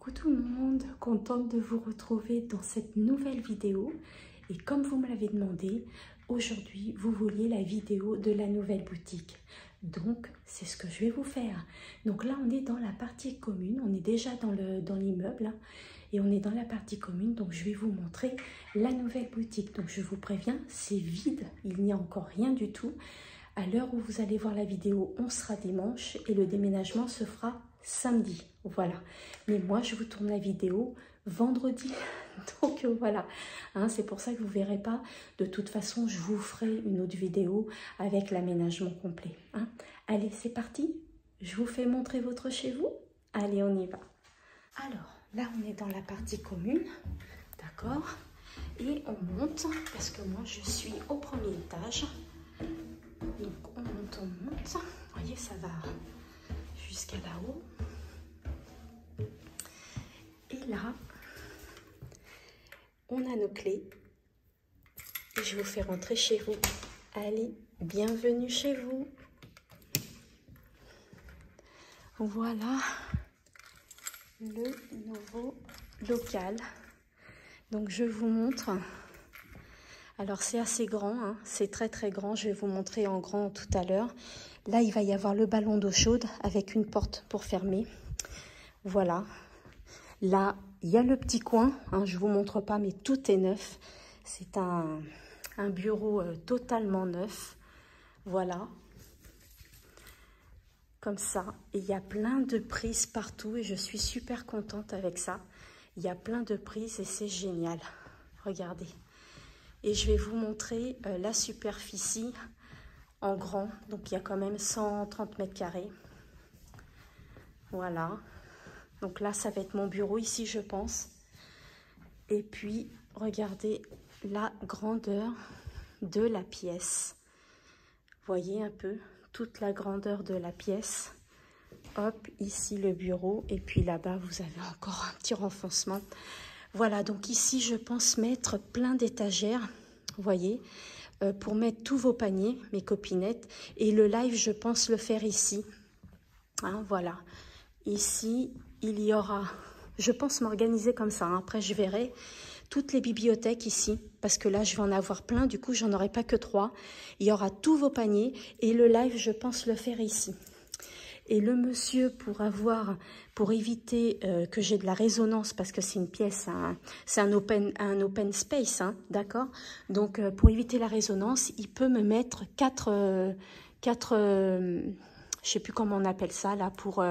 Coucou tout le monde, contente de vous retrouver dans cette nouvelle vidéo. Et comme vous me l'avez demandé, aujourd'hui vous vouliez la vidéo de la nouvelle boutique. Donc c'est ce que je vais vous faire. Donc là on est dans la partie commune, on est déjà dans l'immeuble et on est dans la partie commune. Donc je vais vous montrer la nouvelle boutique. Donc je vous préviens, c'est vide, il n'y a encore rien du tout. À l'heure où vous allez voir la vidéo, on sera dimanche et le déménagement se fera samedi. Voilà. Mais moi, je vous tourne la vidéo vendredi. Donc voilà. Hein, c'est pour ça que vous ne verrez pas. De toute façon, je vous ferai une autre vidéo avec l'aménagement complet. Hein. Allez, c'est parti. Je vous fais montrer votre chez vous. Allez, on y va. Alors, là, on est dans la partie commune. D'accord. Et on monte parce que moi, je suis au premier étage. Donc on monte, vous voyez, ça va jusqu'à là-haut. Et là, on a nos clés. Et je vous fais rentrer chez vous. Allez, bienvenue chez vous. Voilà le nouveau local. Donc je vous montre. Alors c'est assez grand, hein, c'est très très grand, je vais vous montrer en grand tout à l'heure. Là il va y avoir le ballon d'eau chaude avec une porte pour fermer. Voilà. Là il y a le petit coin, hein, je ne vous montre pas mais tout est neuf. C'est un bureau totalement neuf. Voilà. Comme ça. Et il y a plein de prises partout et je suis super contente avec ça. Il y a plein de prises et c'est génial. Regardez. Et je vais vous montrer la superficie en grand. Donc, il y a quand même 130 mètres carrés. Voilà. Donc là, ça va être mon bureau ici, je pense. Et puis, regardez la grandeur de la pièce. Voyez un peu toute la grandeur de la pièce. Hop, ici le bureau. Et puis là-bas, vous avez encore un petit renfoncement. Voilà, donc ici, je pense mettre plein d'étagères, vous voyez, pour mettre tous vos paniers, mes copinettes. Et le live, je pense le faire ici. Hein, voilà. Ici, il y aura, je pense m'organiser comme ça. Hein. Après, je verrai toutes les bibliothèques ici, parce que là, je vais en avoir plein. Du coup, j'en aurai pas que 3. Il y aura tous vos paniers. Et le live, je pense le faire ici. Et le monsieur, pour éviter que j'ai de la résonance, parce que c'est une pièce, c'est un open space, hein, d'accord. Donc, pour éviter la résonance, il peut me mettre 4 je sais plus comment on appelle ça, là, pour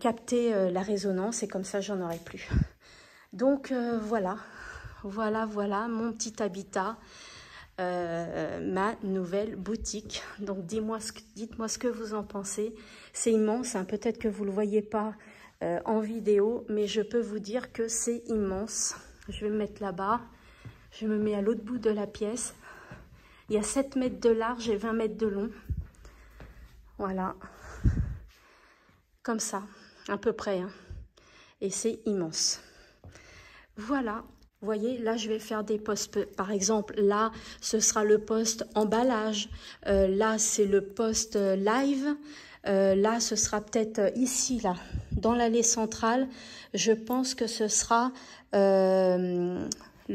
capter la résonance, et comme ça, j'en aurai plus. Donc, voilà, mon petit habitat. Ma nouvelle boutique. Donc dites-moi ce que vous en pensez. C'est immense, hein. Peut-être que vous ne le voyez pas en vidéo, mais je peux vous dire que c'est immense. Je vais me mettre là-bas. Je me mets à l'autre bout de la pièce. Il y a 7 mètres de large et 20 mètres de long. Voilà. Comme ça, à peu près. Hein. Et c'est immense. Voilà. Vous voyez, là, je vais faire des postes. Par exemple, là, ce sera le poste emballage. Là, c'est le poste live. Là, ce sera peut-être ici, là, dans l'allée centrale. Je pense que ce sera le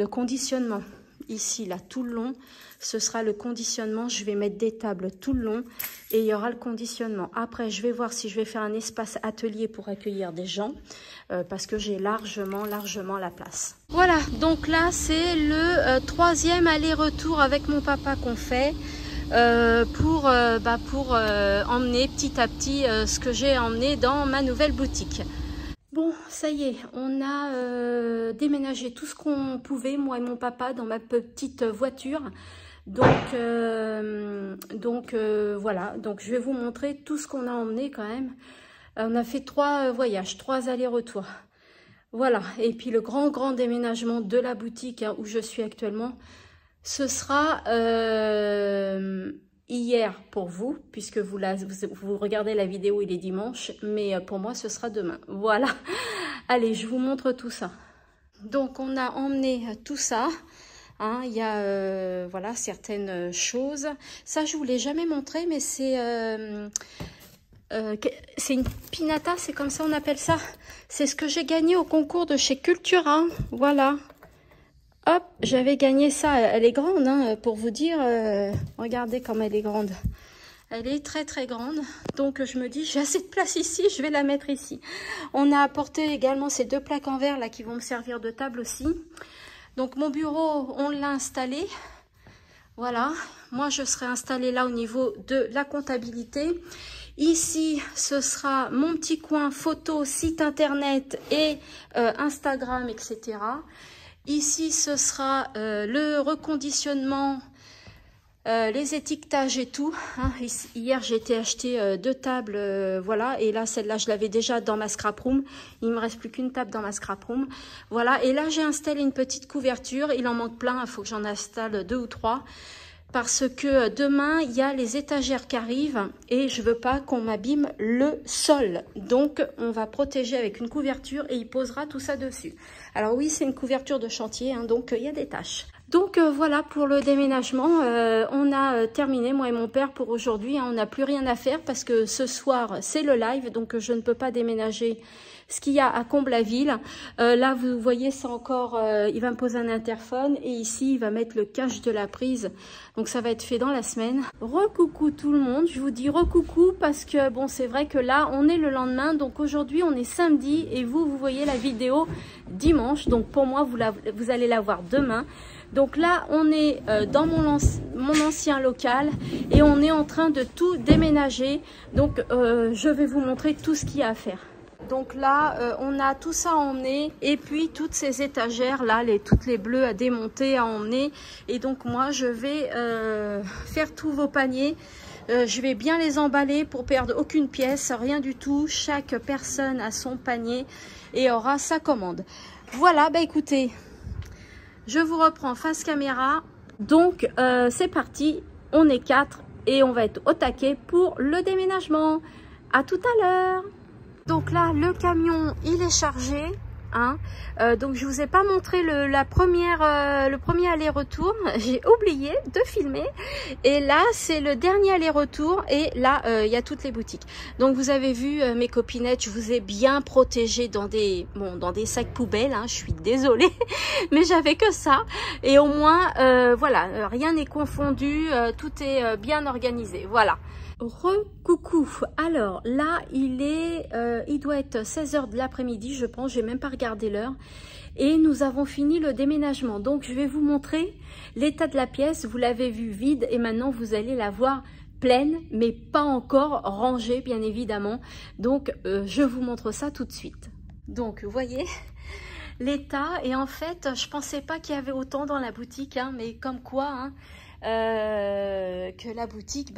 conditionnement. Ici, là, tout le long, ce sera le conditionnement. Je vais mettre des tables tout le long et il y aura le conditionnement. Après, je vais voir si je vais faire un espace atelier pour accueillir des gens parce que j'ai largement la place. Voilà, donc là, c'est le 3e aller-retour avec mon papa qu'on fait pour emmener petit à petit ce que j'ai emmené dans ma nouvelle boutique. Bon, ça y est, on a déménagé tout ce qu'on pouvait, moi et mon papa, dans ma petite voiture. Donc voilà, donc je vais vous montrer tout ce qu'on a emmené quand même. On a fait 3 voyages, 3 allers-retours. Voilà, et puis le grand déménagement de la boutique hein, où je suis actuellement, ce sera hier pour vous, puisque vous regardez la vidéo, il est dimanche, mais pour moi, ce sera demain. Voilà. Allez, je vous montre tout ça. Donc, on a emmené tout ça. Hein, il y a voilà, certaines choses. Ça, je ne vous l'ai jamais montré, mais c'est C'est une pinata, c'est comme ça on appelle ça. C'est ce que j'ai gagné au concours de chez Cultura. Voilà. Hop, j'avais gagné ça. Elle est grande, hein, pour vous dire. Regardez comme elle est grande. Elle est très très grande. Donc je me dis, j'ai assez de place ici, je vais la mettre ici. On a apporté également ces 2 plaques en verre là qui vont me servir de table aussi. Donc mon bureau, on l'a installé. Voilà. Moi, je serai installée là au niveau de la comptabilité. Ici, ce sera mon petit coin photo, site internet et Instagram, etc. Ici, ce sera le reconditionnement, les étiquetages et tout. Hein. Hier, j'ai été acheter 2 tables, voilà. Et là, celle-là, je l'avais déjà dans ma scrap room. Il me reste plus qu'une table dans ma scrap room. Voilà. Et là, j'ai installé une petite couverture. Il en manque plein. Il faut que j'en installe 2 ou 3. Parce que demain, il y a les étagères qui arrivent et je veux pas qu'on m'abîme le sol. Donc, on va protéger avec une couverture et il posera tout ça dessus. Alors oui, c'est une couverture de chantier, hein, donc il y a des tâches. Donc voilà pour le déménagement. On a terminé, moi et mon père, pour aujourd'hui. Hein, on n'a plus rien à faire parce que ce soir, c'est le live. Donc, je ne peux pas déménager ce qu'il y a à Comble-la-Ville. Là, vous voyez, c'est encore... il va me poser un interphone. Et ici, il va mettre le cache de la prise. Donc, ça va être fait dans la semaine. Recoucou tout le monde. Je vous dis recoucou parce que, bon, c'est vrai que là, on est le lendemain. Donc, aujourd'hui, on est samedi. Et vous voyez la vidéo dimanche. Donc, pour moi, vous allez la voir demain. Donc là, on est dans mon ancien local et on est en train de tout déménager. Donc, je vais vous montrer tout ce qu'il y a à faire. Donc là, on a tout ça à emmener et puis toutes ces étagères là, toutes les bleues à démonter, à emmener. Et donc moi, je vais faire tous vos paniers. Je vais bien les emballer pour perdre aucune pièce, rien du tout. Chaque personne a son panier et aura sa commande. Voilà, bah écoutez, je vous reprends face caméra. Donc, c'est parti. On est 4 et on va être au taquet pour le déménagement. À tout à l'heure. Donc là, le camion, il est chargé. Hein. Donc, je vous ai pas montré le premier aller-retour. J'ai oublié de filmer. Et là, c'est le dernier aller-retour. Et là, il y a toutes les boutiques. Donc, vous avez vu, mes copinettes, je vous ai bien protégé dans des sacs poubelles. Hein, je suis désolée, mais j'avais que ça. Et au moins, voilà, rien n'est confondu. Tout est bien organisé. Voilà. Recoucou. Alors là, il doit être 16h de l'après-midi, je pense. J'ai même pas regardé l'heure. Et nous avons fini le déménagement. Donc, je vais vous montrer l'état de la pièce. Vous l'avez vu vide et maintenant, vous allez la voir pleine, mais pas encore rangée, bien évidemment. Donc, je vous montre ça tout de suite. Donc, vous voyez l'état. Et en fait, je pensais pas qu'il y avait autant dans la boutique, hein, mais comme quoi... Hein, que la boutique,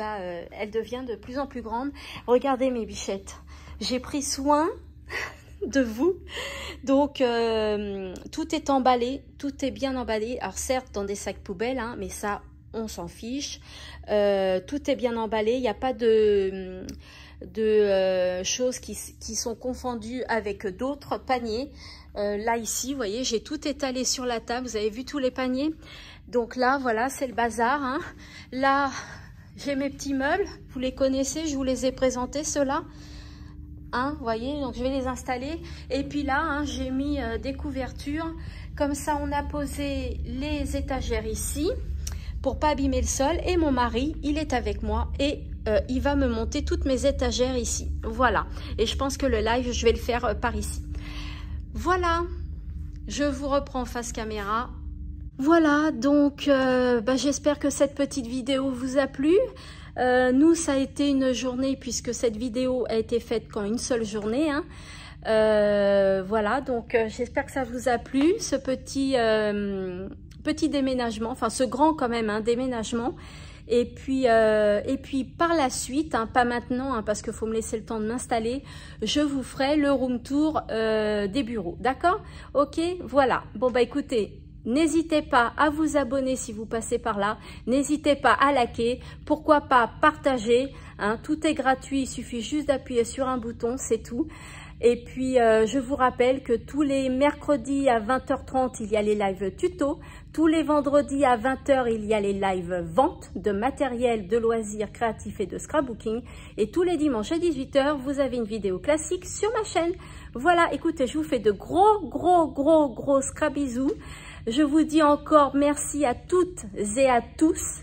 elle devient de plus en plus grande. Regardez mes bichettes, j'ai pris soin de vous. Donc, tout est emballé, tout est bien emballé. Alors, certes, dans des sacs poubelles, hein, mais ça, on s'en fiche. Tout est bien emballé, il n'y a pas de choses qui sont confondues avec d'autres paniers. Là, ici, vous voyez, j'ai tout étalé sur la table. Vous avez vu tous les paniers. Donc là, voilà, c'est le bazar. Hein. Là, j'ai mes petits meubles. Vous les connaissez, je vous les ai présentés, ceux-là. Hein, vous voyez, donc je vais les installer. Et puis là, hein, j'ai mis des couvertures. Comme ça, on a posé les étagères ici pour pas abîmer le sol. Et mon mari, il est avec moi et il va me monter toutes mes étagères ici. Voilà. Et je pense que le live, je vais le faire par ici. Voilà. Je vous reprends face caméra. Voilà, donc j'espère que cette petite vidéo vous a plu. Nous, ça a été une journée puisque cette vidéo a été faite qu'en une seule journée. Hein. Voilà, donc j'espère que ça vous a plu, ce petit déménagement, enfin ce grand quand même hein, déménagement. Et puis par la suite, hein, pas maintenant, hein, parce qu'il faut me laisser le temps de m'installer, je vous ferai le room tour des bureaux. D'accord? Ok, voilà. Bon, bah écoutez, n'hésitez pas à vous abonner si vous passez par là. N'hésitez pas à liker. Pourquoi pas partager. Hein, tout est gratuit, il suffit juste d'appuyer sur un bouton, c'est tout. Et puis, je vous rappelle que tous les mercredis à 20h30, il y a les lives tuto. Tous les vendredis à 20h, il y a les lives vente de matériel, de loisirs créatifs et de scrapbooking. Et tous les dimanches à 18h, vous avez une vidéo classique sur ma chaîne. Voilà, écoutez, je vous fais de gros scrap bisous. Je vous dis encore merci à toutes et à tous.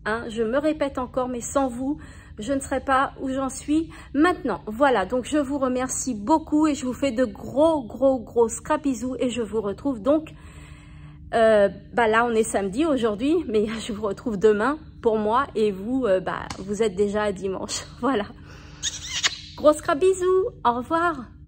Hein, je me répète encore, mais sans vous, je ne serais pas où j'en suis maintenant. Voilà, donc je vous remercie beaucoup et je vous fais de gros scrap bisous et je vous retrouve donc, là on est samedi aujourd'hui, mais je vous retrouve demain pour moi et vous, vous êtes déjà à dimanche. Voilà, gros scrap bisous, au revoir.